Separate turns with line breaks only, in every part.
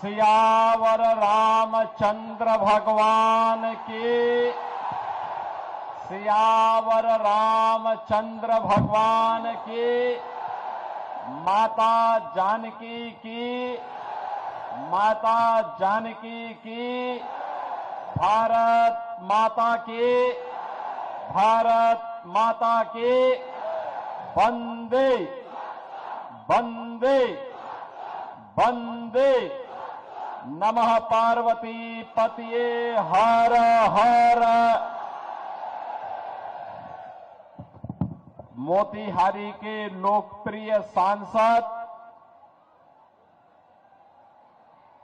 सियावर रामचंद्र भगवान की, सियावर रामचंद्र भगवान की, माता जानकी की, माता जानकी की, भारत माता की, भारत माता की, वंदे वंदे वंदे, नमः पार्वती पतिये हर हर। मोतिहारी के लोकप्रिय सांसद,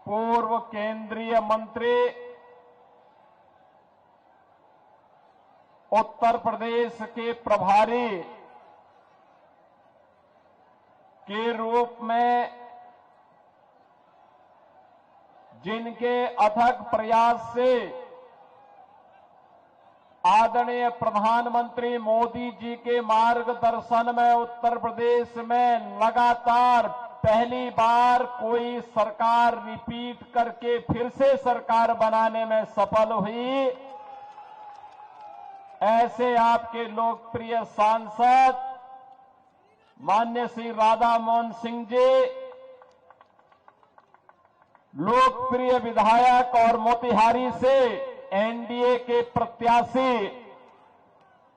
पूर्व केंद्रीय मंत्री, उत्तर प्रदेश के प्रभारी के रूप में जिनके अथक प्रयास से आदरणीय प्रधानमंत्री मोदी जी के मार्गदर्शन में उत्तर प्रदेश में लगातार पहली बार कोई सरकार रिपीट करके फिर से सरकार बनाने में सफल हुई, ऐसे आपके लोकप्रिय सांसद माननीय श्री राधा मोहन सिंह जी, लोकप्रिय विधायक और मोतिहारी से एनडीए के प्रत्याशी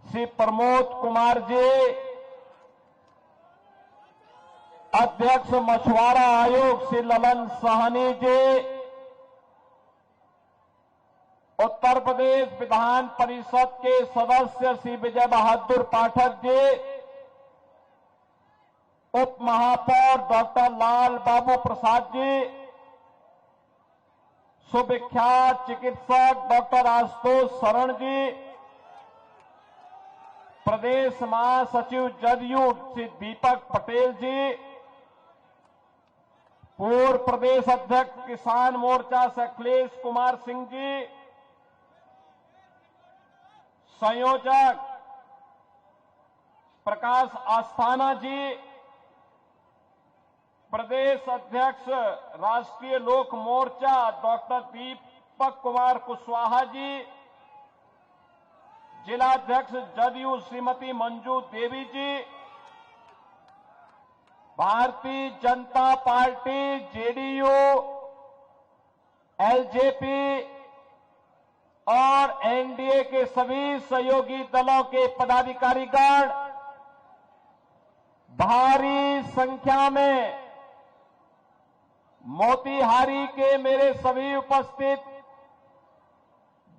श्री प्रमोद कुमार जी, अध्यक्ष मछुआरा आयोग श्री ललन साहनी जी, उत्तर प्रदेश विधान परिषद के सदस्य श्री विजय बहादुर पाठक जी, उप महापौर डॉक्टर लाल बाबू प्रसाद जी, सुविख्यात चिकित्सक डॉक्टर आशुतोष शरण जी, प्रदेश महासचिव जदयू श्री दीपक पटेल जी, पूर्व प्रदेश अध्यक्ष किसान मोर्चा से अखिलेश कुमार सिंह जी, संयोजक प्रकाश आस्थाना जी, प्रदेश अध्यक्ष राष्ट्रीय लोक मोर्चा डॉक्टर दीपक कुमार कुशवाहा जी, जिलाध्यक्ष जदयू श्रीमती मंजू देवी जी, Bharatiya Janata party JDU, LJP और एनडीए के सभी सहयोगी दलों के पदाधिकारीगण भारी संख्या में मोतिहारी के मेरे सभी उपस्थित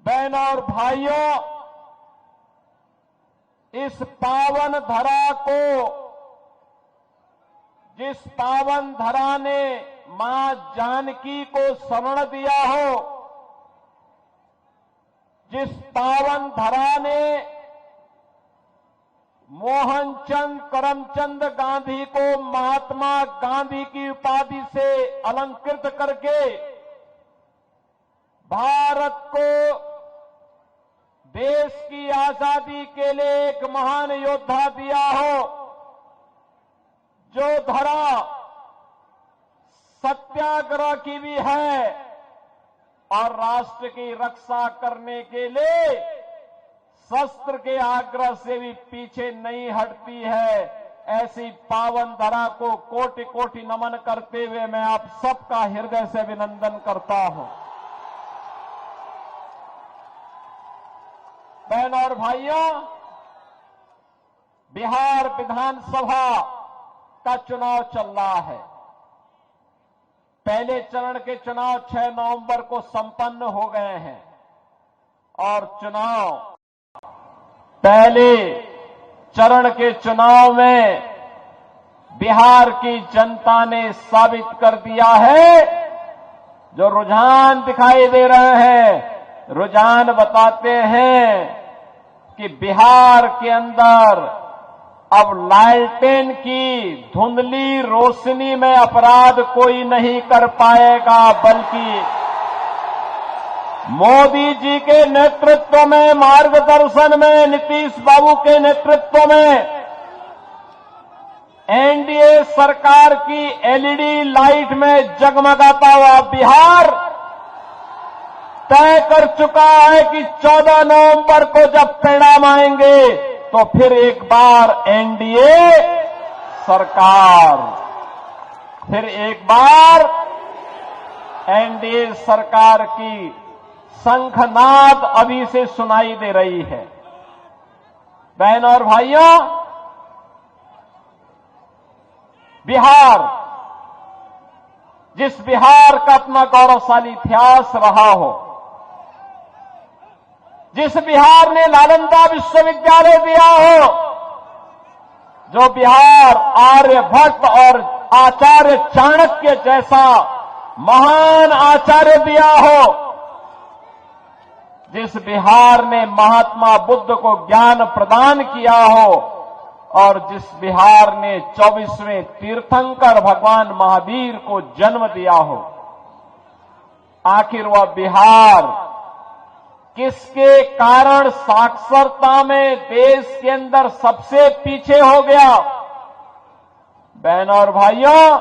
बहनों और भाइयों, इस पावन धरा को, जिस पावन धरा ने मां जानकी को शरण दिया हो, जिस पावन धरा ने मोहनचंद करमचंद गांधी को महात्मा गांधी की उपाधि से अलंकृत करके भारत को देश की आजादी के लिए एक महान योद्धा दिया हो, जो धरा सत्याग्रह की भी है और राष्ट्र की रक्षा करने के लिए शस्त्र के आग्रह से भी पीछे नहीं हटती है, ऐसी पावन धरा को कोटि कोटि नमन करते हुए मैं आप सबका हृदय से अभिनंदन करता हूं। बहनों और भाइयों, बिहार विधानसभा का चुनाव चल रहा है। पहले चरण के चुनाव 6 नवंबर को संपन्न हो गए हैं और पहले चरण के चुनाव में बिहार की जनता ने साबित कर दिया है, जो रुझान दिखाई दे रहे हैं, रुझान बताते हैं कि बिहार के अंदर अब लालटेन की धुंधली रोशनी में अपराध कोई नहीं कर पाएगा, बल्कि मोदी जी के नेतृत्व में, मार्गदर्शन में, नीतीश बाबू के नेतृत्व में एनडीए सरकार की एलईडी लाइट में जगमगाता हुआ बिहार तय कर चुका है कि 14 नवंबर को जब परिणाम आएंगे तो फिर एक बार एनडीए सरकार, फिर एक बार एनडीए सरकार की शंखनाद अभी से सुनाई दे रही है। बहनों और भाइयों, बिहार, जिस बिहार का अपना गौरवशाली इतिहास रहा हो, जिस बिहार ने नालंदा विश्वविद्यालय दिया हो, जो बिहार आर्यभट्ट और आचार्य चाणक्य जैसा महान आचार्य दिया हो, जिस बिहार ने महात्मा बुद्ध को ज्ञान प्रदान किया हो और जिस बिहार ने 24वें तीर्थंकर भगवान महावीर को जन्म दिया हो, आखिर वह बिहार किसके कारण साक्षरता में देश के अंदर सबसे पीछे हो गया? बहनों और भाइयों,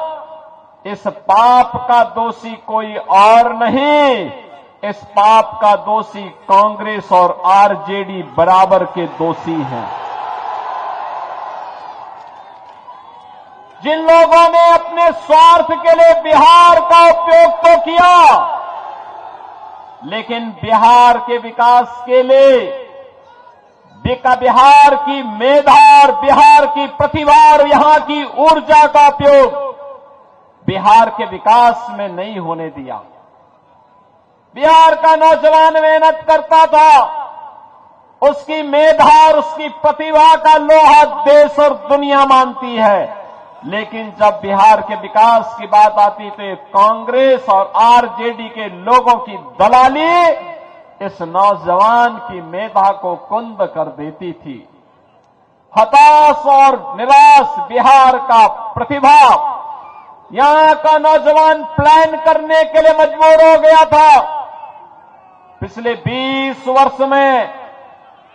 इस पाप का दोषी कोई और नहीं, इस पाप का दोषी कांग्रेस और आरजेडी बराबर के दोषी हैं। जिन लोगों ने अपने स्वार्थ के लिए बिहार का उपयोग तो किया, लेकिन बिहार के विकास के लिए बिहार की मेधा और बिहार की प्रतिभा और यहां की ऊर्जा का उपयोग बिहार के विकास में नहीं होने दिया। बिहार का नौजवान मेहनत करता था, उसकी मेधा और उसकी प्रतिभा का लोहा देश और दुनिया मानती है, लेकिन जब बिहार के विकास की बात आती तो कांग्रेस और आरजेडी के लोगों की दलाली इस नौजवान की मेधा को कुंद कर देती थी। हताश और निराश बिहार का प्रतिभा यहां का नौजवान प्लान करने के लिए मजबूर हो गया था। पिछले 20 वर्ष में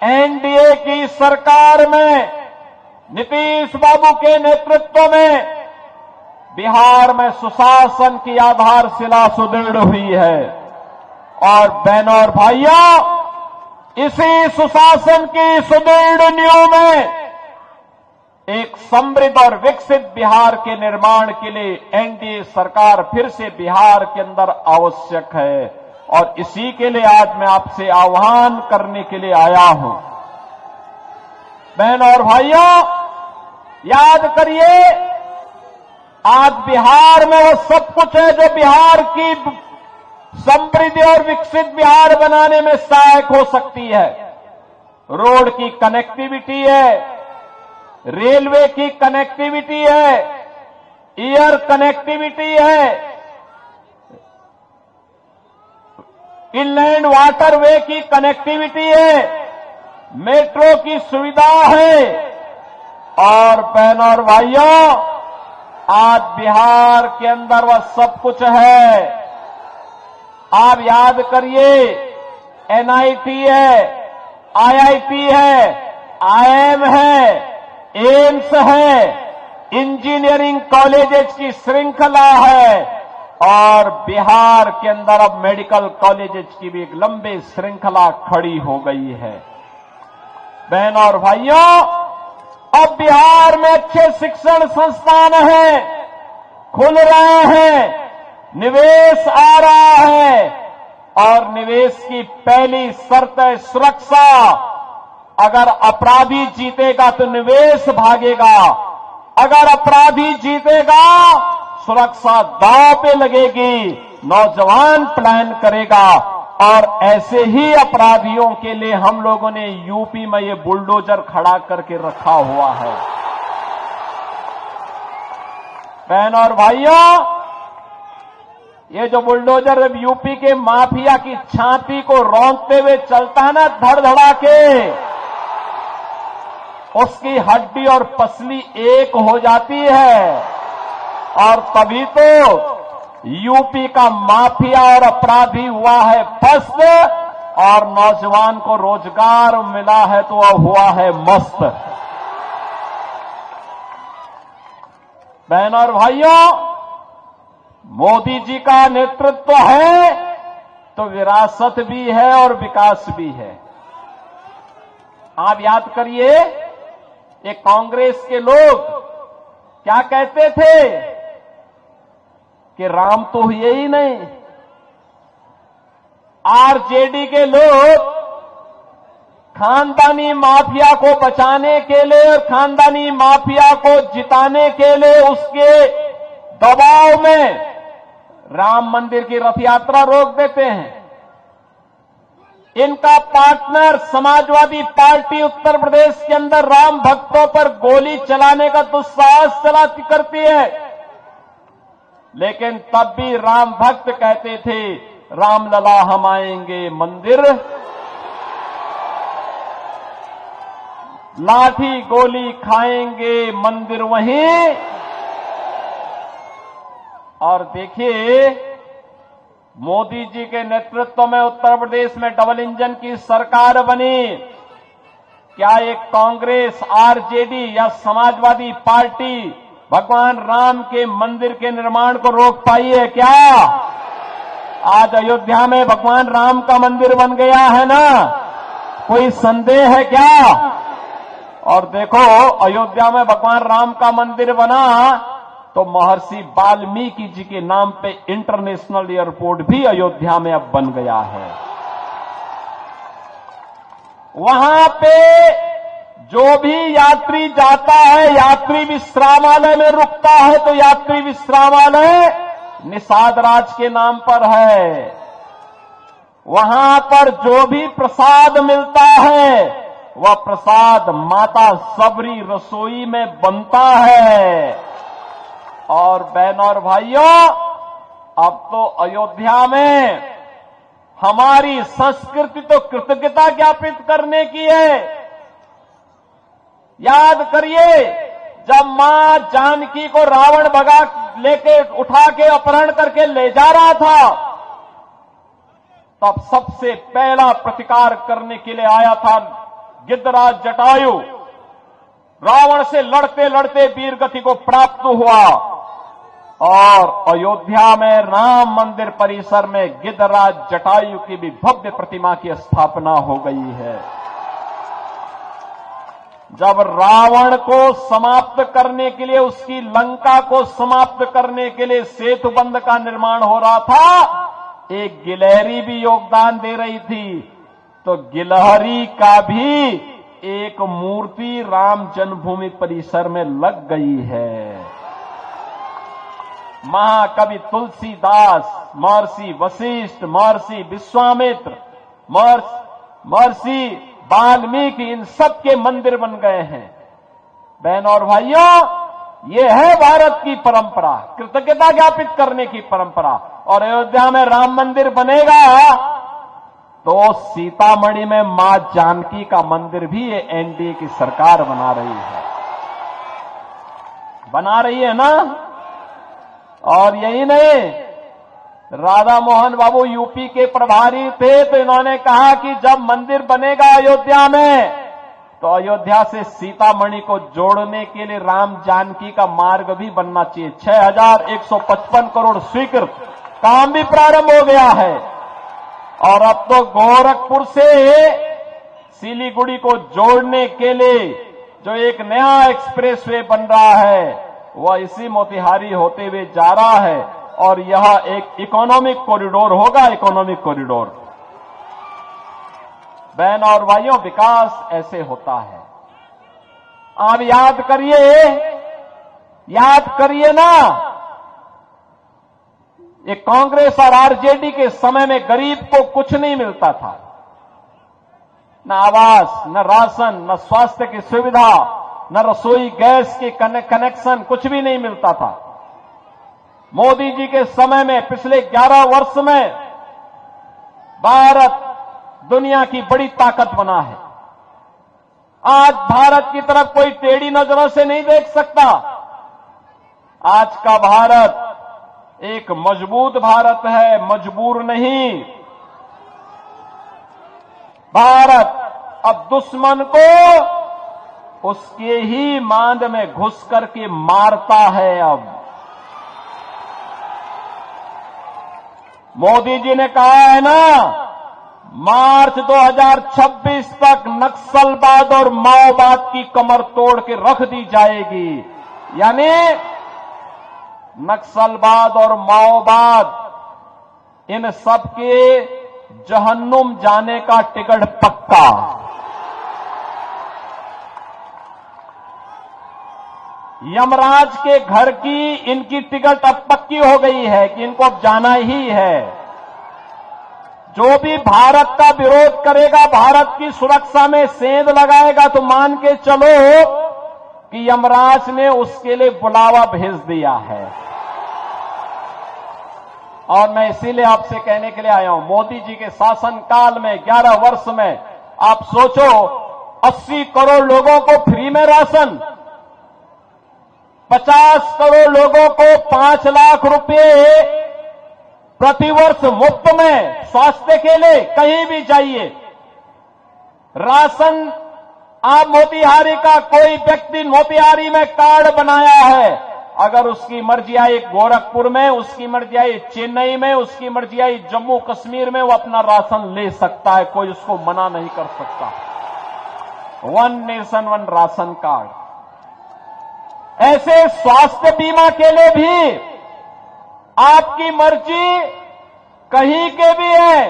एनडीए की सरकार में नीतीश बाबू के नेतृत्व में बिहार में सुशासन की आधारशिला सुदृढ़ हुई है और बहनों और भाइयों, इसी सुशासन की सुदृढ़ नींव में एक समृद्ध और विकसित बिहार के निर्माण के लिए एनडीए सरकार फिर से बिहार के अंदर आवश्यक है और इसी के लिए आज मैं आपसे आह्वान करने के लिए आया हूं। बहनों और भाइयों, याद करिए, आज बिहार में वो सब कुछ है जो बिहार की समृद्धि और विकसित बिहार बनाने में सहायक हो सकती है। रोड की कनेक्टिविटी है, रेलवे की कनेक्टिविटी है, एयर कनेक्टिविटी है, इनलैंड वाटरवे की कनेक्टिविटी है, मेट्रो की सुविधा है और बहनों और भाइयों, आज बिहार के अंदर वह सब कुछ है। आप याद करिए, एनआईटी है, आईआईटी है, आईआईएम है, एम्स है, इंजीनियरिंग कॉलेजेस की श्रृंखला है और बिहार के अंदर अब मेडिकल कॉलेजेस की भी एक लंबी श्रृंखला खड़ी हो गई है। बहनों और भाइयों, अब बिहार में अच्छे शिक्षण संस्थान हैं, खुल रहे हैं, निवेश आ रहा है और निवेश की पहली शर्त है सुरक्षा। अगर अपराधी जीतेगा तो निवेश भागेगा, अगर अपराधी जीतेगा सुरक्षा दांव पे लगेगी, नौजवान प्लान करेगा और ऐसे ही अपराधियों के लिए हम लोगों ने यूपी में ये बुलडोजर खड़ा करके रखा हुआ है। बहनों और भाइयों, ये जो बुलडोजर यूपी के माफिया की छाती को रौंदते हुए चलता है ना, धड़धड़ा के, उसकी हड्डी और पसली एक हो जाती है और तभी तो यूपी का माफिया और अपराधी हुआ है फस्त और नौजवान को रोजगार मिला है तो वह हुआ है मस्त। बहन और भाइयों, मोदी जी का नेतृत्व है तो विरासत भी है और विकास भी है। आप याद करिए, ये कांग्रेस के लोग क्या कहते थे कि राम तो हुए ही नहीं। आरजेडी के लोग खानदानी माफिया को बचाने के लिए और खानदानी माफिया को जिताने के लिए उसके दबाव में राम मंदिर की रथ यात्रा रोक देते हैं। इनका पार्टनर समाजवादी पार्टी उत्तर प्रदेश के अंदर राम भक्तों पर गोली चलाने का दुस्साहस चलाती करती है, लेकिन तब भी राम भक्त कहते थे रामलला हम आएंगे मंदिर, लाठी गोली खाएंगे मंदिर वहीं। और देखिए, मोदी जी के नेतृत्व में उत्तर प्रदेश में डबल इंजन की सरकार बनी। क्या एक कांग्रेस, आरजेडी या समाजवादी पार्टी भगवान राम के मंदिर के निर्माण को रोक पाई है क्या? आज अयोध्या में भगवान राम का मंदिर बन गया है ना, कोई संदेह है क्या? और देखो, अयोध्या में भगवान राम का मंदिर बना तो महर्षि वाल्मीकि जी के नाम पे इंटरनेशनल एयरपोर्ट भी अयोध्या में अब बन गया है। वहां पे जो भी यात्री जाता है, यात्री विश्रामालय में रुकता है तो यात्री विश्रामालय निषाद राज के नाम पर है। वहां पर जो भी प्रसाद मिलता है वह प्रसाद माता सबरी रसोई में बनता है। और बहन और भाइयों, अब तो अयोध्या में हमारी संस्कृति तो कृतज्ञता ज्ञापित करने की है। याद करिए, जब मां जानकी को रावण भगा लेके उठा के अपहरण करके ले जा रहा था, तब सबसे पहला प्रतिकार करने के लिए आया था गिद्धराज जटायु। रावण से लड़ते लड़ते वीरगति को प्राप्त हुआ और अयोध्या में राम मंदिर परिसर में गिद्धराज जटायु की भी भव्य प्रतिमा की स्थापना हो गई है। जब रावण को समाप्त करने के लिए, उसकी लंका को समाप्त करने के लिए सेतुबंध का निर्माण हो रहा था, एक गिलहरी भी योगदान दे रही थी, तो गिलहरी का भी एक मूर्ति राम जन्मभूमि परिसर में लग गई है। महाकवि तुलसीदास, महर्षि वशिष्ठ, महर्षि विश्वामित्र, महर्षि वाल्मीकि, इन सब के मंदिर बन गए हैं। बहन और भाइयों, ये है भारत की परंपरा, कृतज्ञता ज्ञापित करने की परंपरा। और अयोध्या में राम मंदिर बनेगा तो सीतामढ़ी में मां जानकी का मंदिर भी ये एनडीए की सरकार बना रही है ना। और यही नहीं, राधा मोहन बाबू यूपी के प्रभारी थे, तो इन्होंने कहा कि जब मंदिर बनेगा अयोध्या में तो अयोध्या से सीतामढ़ी को जोड़ने के लिए राम जानकी का मार्ग भी बनना चाहिए। 6155 करोड़ स्वीकृत, काम भी प्रारंभ हो गया है। और अब तो गोरखपुर से सिलीगुड़ी को जोड़ने के लिए जो एक नया एक्सप्रेसवे बन रहा है, वह इसी मोतिहारी होते हुए जा रहा है और यह एक इकोनॉमिक कॉरिडोर होगा, इकोनॉमिक कॉरिडोर। बहन और भाइयों, विकास ऐसे होता है। आप याद करिए ना, ये कांग्रेस और आरजेडी के समय में गरीब को कुछ नहीं मिलता था, न आवास, न राशन, न स्वास्थ्य की सुविधा, न रसोई गैस के कनेक्शन, कुछ भी नहीं मिलता था। मोदी जी के समय में पिछले 11 वर्ष में भारत दुनिया की बड़ी ताकत बना है। आज भारत की तरफ कोई टेढ़ी नजरों से नहीं देख सकता। आज का भारत एक मजबूत भारत है, मजबूर नहीं। भारत अब दुश्मन को उसके ही मांद में घुस करके मारता है। अब मोदी जी ने कहा है ना, मार्च 2026 तक नक्सलवाद और माओवाद की कमर तोड़ के रख दी जाएगी। यानी नक्सलवाद और माओवाद इन सब के जहन्नुम जाने का टिकट पक्का। यमराज के घर की इनकी टिकट अब पक्की हो गई है कि इनको अब जाना ही है। जो भी भारत का विरोध करेगा, भारत की सुरक्षा में सेंध लगाएगा, तो मान के चलो कि यमराज ने उसके लिए बुलावा भेज दिया है। और मैं इसीलिए आपसे कहने के लिए आया हूं, मोदी जी के शासनकाल में 11 वर्ष में आप सोचो 80 करोड़ लोगों को फ्री में राशन, 50 करोड़ लोगों को 5 लाख रुपए प्रतिवर्ष मुफ्त में स्वास्थ्य के लिए कहीं भी चाहिए राशन। आप मोतिहारी का कोई व्यक्ति मोतिहारी में कार्ड बनाया है, अगर उसकी मर्जी आई गोरखपुर में, उसकी मर्जी आई चेन्नई में, उसकी मर्जी आई जम्मू कश्मीर में, वो अपना राशन ले सकता है, कोई उसको मना नहीं कर सकता। 1 नेशन 1 राशन कार्ड। ऐसे स्वास्थ्य बीमा के लिए भी आपकी मर्जी कहीं के भी है,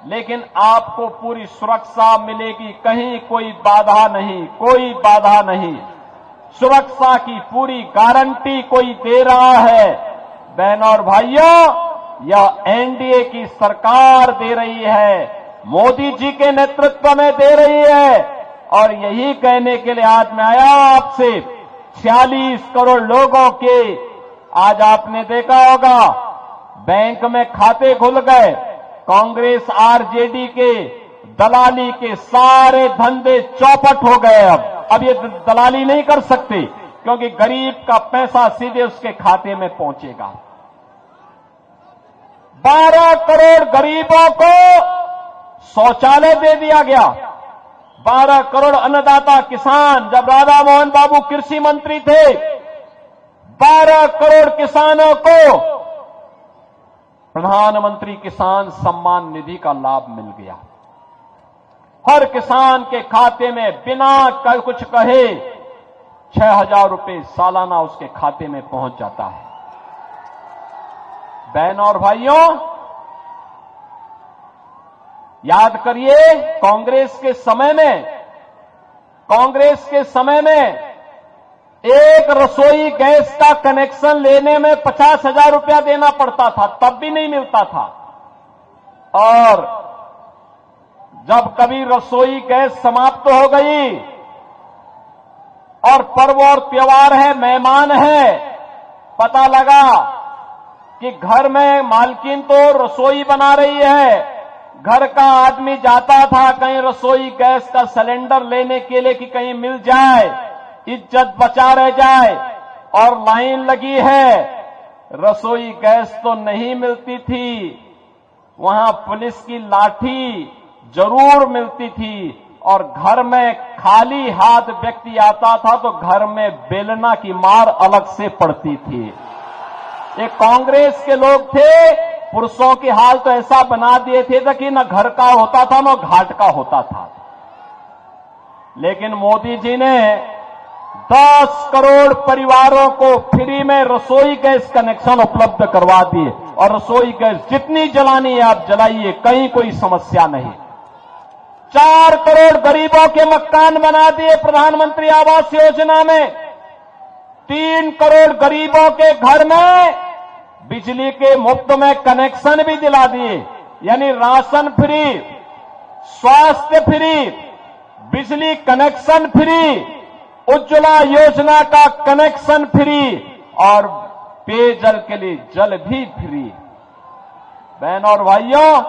लेकिन आपको पूरी सुरक्षा मिलेगी, कहीं कोई बाधा नहीं, कोई बाधा नहीं। सुरक्षा की पूरी गारंटी कोई दे रहा है। बहनों और भाइयों, यह एनडीए की सरकार दे रही है, मोदी जी के नेतृत्व में दे रही है। और यही कहने के लिए आज मैं आया आपसे, 46 करोड़ लोगों के आज आपने देखा होगा बैंक में खाते खुल गए। कांग्रेस आरजेडी के दलाली के सारे धंधे चौपट हो गए। अब ये दलाली नहीं कर सकते, क्योंकि गरीब का पैसा सीधे उसके खाते में पहुंचेगा। 12 करोड़ गरीबों को शौचालय दे दिया गया। 12 करोड़ अन्नदाता किसान, जब राधा मोहन बाबू कृषि मंत्री थे, 12 करोड़ किसानों को प्रधानमंत्री किसान सम्मान निधि का लाभ मिल गया। हर किसान के खाते में बिना कुछ कहे 6,000 रुपए सालाना उसके खाते में पहुंच जाता है। बहनों और भाइयों, याद करिए कांग्रेस के समय में एक रसोई गैस का कनेक्शन लेने में 50,000 रुपया देना पड़ता था, तब भी नहीं मिलता था। और जब कभी रसोई गैस समाप्त हो गई और पर्व और त्योहार है, मेहमान है, पता लगा कि घर में मालकिन तो रसोई बना रही है, घर का आदमी जाता था कहीं रसोई गैस का सिलेंडर लेने के लिए कि कहीं मिल जाए, इज्जत बचा रह जाए, और लाइन लगी है, रसोई गैस तो नहीं मिलती थी, वहां पुलिस की लाठी जरूर मिलती थी। और घर में खाली हाथ व्यक्ति आता था तो घर में बेलना की मार अलग से पड़ती थी। ये कांग्रेस के लोग थे, पुरुषों की हाल तो ऐसा बना दिए थे कि न घर का होता था न घाट का होता था। लेकिन मोदी जी ने 10 करोड़ परिवारों को फ्री में रसोई गैस कनेक्शन उपलब्ध करवा दिए। और रसोई गैस जितनी जलानी है आप जलाइए, कहीं कोई समस्या नहीं। 4 करोड़ गरीबों के मकान बना दिए प्रधानमंत्री आवास योजना में। 3 करोड़ गरीबों के घर में बिजली के मुफ्त में कनेक्शन भी दिला दिए, यानी राशन फ्री, स्वास्थ्य फ्री, बिजली कनेक्शन फ्री, उज्ज्वला योजना का कनेक्शन फ्री और पेयजल के लिए जल भी फ्री। बहनों और भाइयों,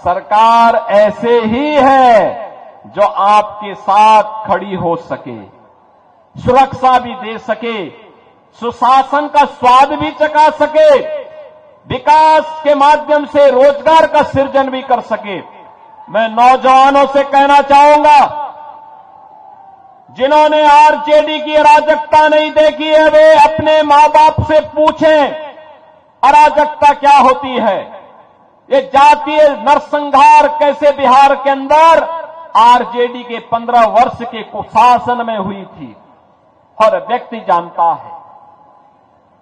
सरकार ऐसे ही है जो आपके साथ खड़ी हो सके, सुरक्षा भी दे सके, सुशासन का स्वाद भी चखा सके, विकास के माध्यम से रोजगार का सृजन भी कर सके। मैं नौजवानों से कहना चाहूंगा, जिन्होंने आरजेडी की अराजकता नहीं देखी है, वे अपने मां बाप से पूछें अराजकता क्या होती है। ये जातीय नरसंहार कैसे बिहार के अंदर आरजेडी के 15 वर्ष के कुशासन में हुई थी, हर व्यक्ति जानता है।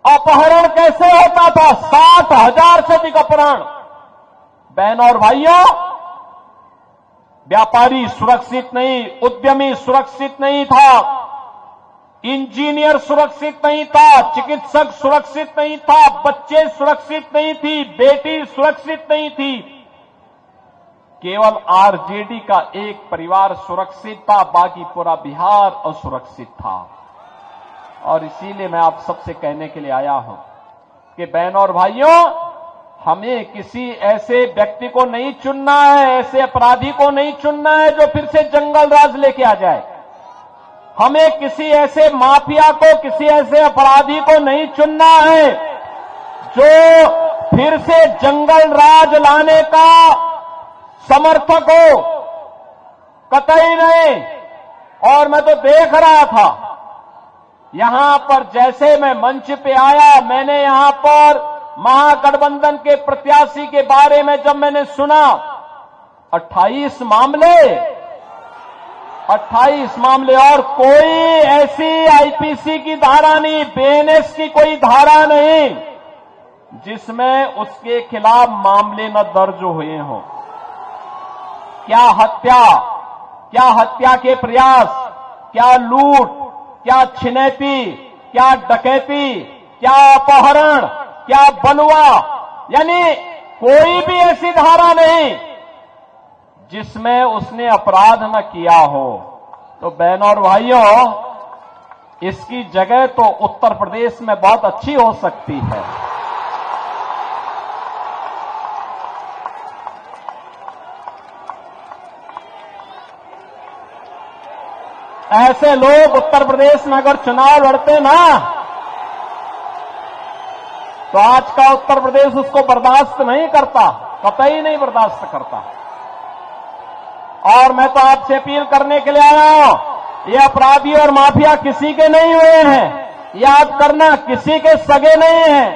अपहरण कैसे होता था, 60,000 से अधिक अपहरण। बहनों और भाइयों, व्यापारी सुरक्षित नहीं, उद्यमी सुरक्षित नहीं था, इंजीनियर सुरक्षित नहीं था, चिकित्सक सुरक्षित नहीं था, बच्चे सुरक्षित नहीं थी, बेटी सुरक्षित नहीं थी। केवल आरजेडी का एक परिवार सुरक्षित था, बाकी पूरा बिहार असुरक्षित था। और इसीलिए मैं आप सबसे कहने के लिए आया हूं कि बहनों और भाइयों, हमें किसी ऐसे व्यक्ति को नहीं चुनना है, ऐसे अपराधी को नहीं चुनना है जो फिर से जंगल राज लेके आ जाए। हमें किसी ऐसे माफिया को, किसी ऐसे अपराधी को नहीं चुनना है जो फिर से जंगल राज लाने का समर्थक हो, कतई नहीं। और मैं तो देख रहा था यहां पर, जैसे मैं मंच पे आया, मैंने यहां पर महागठबंधन के प्रत्याशी के बारे में जब मैंने सुना, 28 मामले और कोई ऐसी आईपीसी की धारा नहीं, बीएनएस की कोई धारा नहीं जिसमें उसके खिलाफ मामले न दर्ज हुए हों। क्या हत्या के प्रयास, क्या लूट, क्या छिनैती, क्या डकैती, क्या अपहरण, क्या बलवा, यानी कोई भी ऐसी धारा नहीं जिसमें उसने अपराध न किया हो। तो बहनों और भाइयों, इसकी जगह तो उत्तर प्रदेश में बहुत अच्छी हो सकती है। ऐसे लोग उत्तर प्रदेश में अगर चुनाव लड़ते ना, तो आज का उत्तर प्रदेश उसको बर्दाश्त नहीं करता, कतई नहीं बर्दाश्त करता। और मैं तो आपसे अपील करने के लिए आया हूं, ये अपराधी और माफिया किसी के नहीं हुए हैं, याद करना, किसी के सगे नहीं हैं,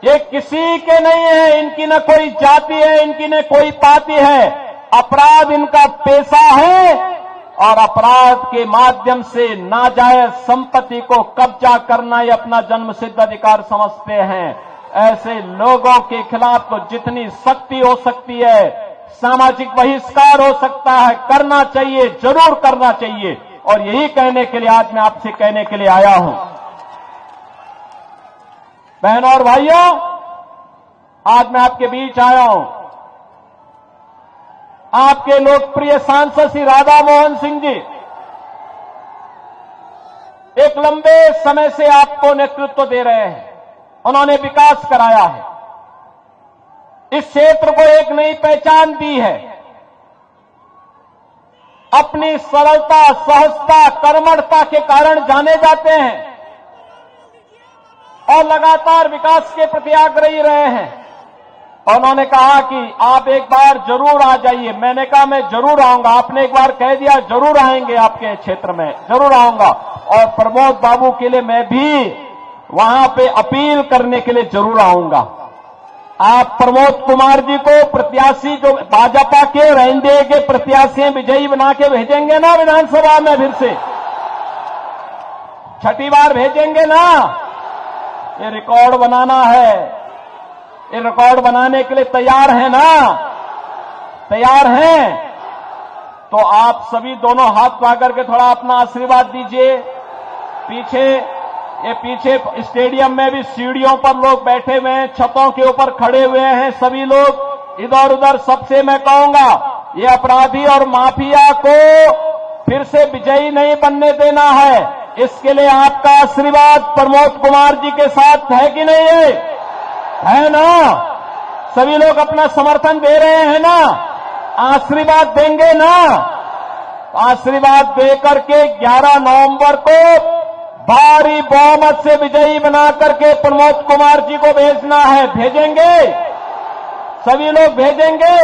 ये किसी के नहीं है। इनकी न कोई जाति है, इनकी न कोई पाति है। अपराध इनका पेशा है और अपराध के माध्यम से नाजायज संपत्ति को कब्जा करना ये अपना जन्मसिद्ध अधिकार समझते हैं। ऐसे लोगों के खिलाफ तो जितनी सख्ती हो सकती है, सामाजिक बहिष्कार हो सकता है, करना चाहिए, जरूर करना चाहिए। और यही कहने के लिए आज मैं आपसे कहने के लिए आया हूं। बहनों और भाइयों, आज मैं आपके बीच आया हूं। आपके लोकप्रिय सांसद श्री राधा मोहन सिंह जी एक लंबे समय से आपको नेतृत्व दे रहे हैं। उन्होंने विकास कराया है, इस क्षेत्र को एक नई पहचान दी है। अपनी सरलता, सहजता, कर्मठता के कारण जाने जाते हैं और लगातार विकास के प्रति आग्रही रहे हैं। उन्होंने कहा कि आप एक बार जरूर आ जाइए। मैंने कहा मैं जरूर आऊंगा। आपने एक बार कह दिया जरूर आएंगे, आपके क्षेत्र में जरूर आऊंगा। और प्रमोद बाबू के लिए मैं भी वहां पे अपील करने के लिए जरूर आऊंगा। आप प्रमोद कुमार जी को प्रत्याशी, जो भाजपा के एनडीए के प्रत्याशी विजयी बना के भेजेंगे ना विधानसभा में, फिर से छठी बार भेजेंगे ना। ये रिकॉर्ड बनाना है, ये रिकॉर्ड बनाने के लिए तैयार है ना? तैयार हैं? तो आप सभी दोनों हाथ पा करके थोड़ा अपना आशीर्वाद दीजिए। पीछे स्टेडियम में भी सीढ़ियों पर लोग बैठे हुए हैं, छतों के ऊपर खड़े हुए हैं सभी लोग, इधर उधर। सबसे मैं कहूंगा, ये अपराधी और माफिया को फिर से विजयी नहीं बनने देना है। इसके लिए आपका आशीर्वाद प्रमोद कुमार जी के साथ है कि नहीं है ना? सभी लोग अपना समर्थन दे रहे हैं ना? आशीर्वाद देंगे ना? आशीर्वाद देकर के 11 नवंबर को भारी बहुमत से विजयी बना करके प्रमोद कुमार जी को भेजना है। भेजेंगे? सभी लोग भेजेंगे?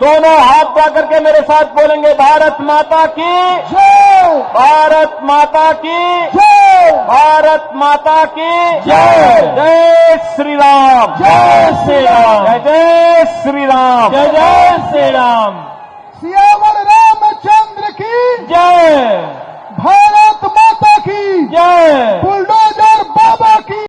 दोनों हाथ उठा करके मेरे साथ बोलेंगे, भारत माता की
जय,
भारत माता की
जय,
भारत माता की
जय।
जय श्री राम,
जय श्री राम,
जय जय श्री राम,
जय जय श्री राम। सियावर रामचंद्र की
जय,
भारत माता की
जय।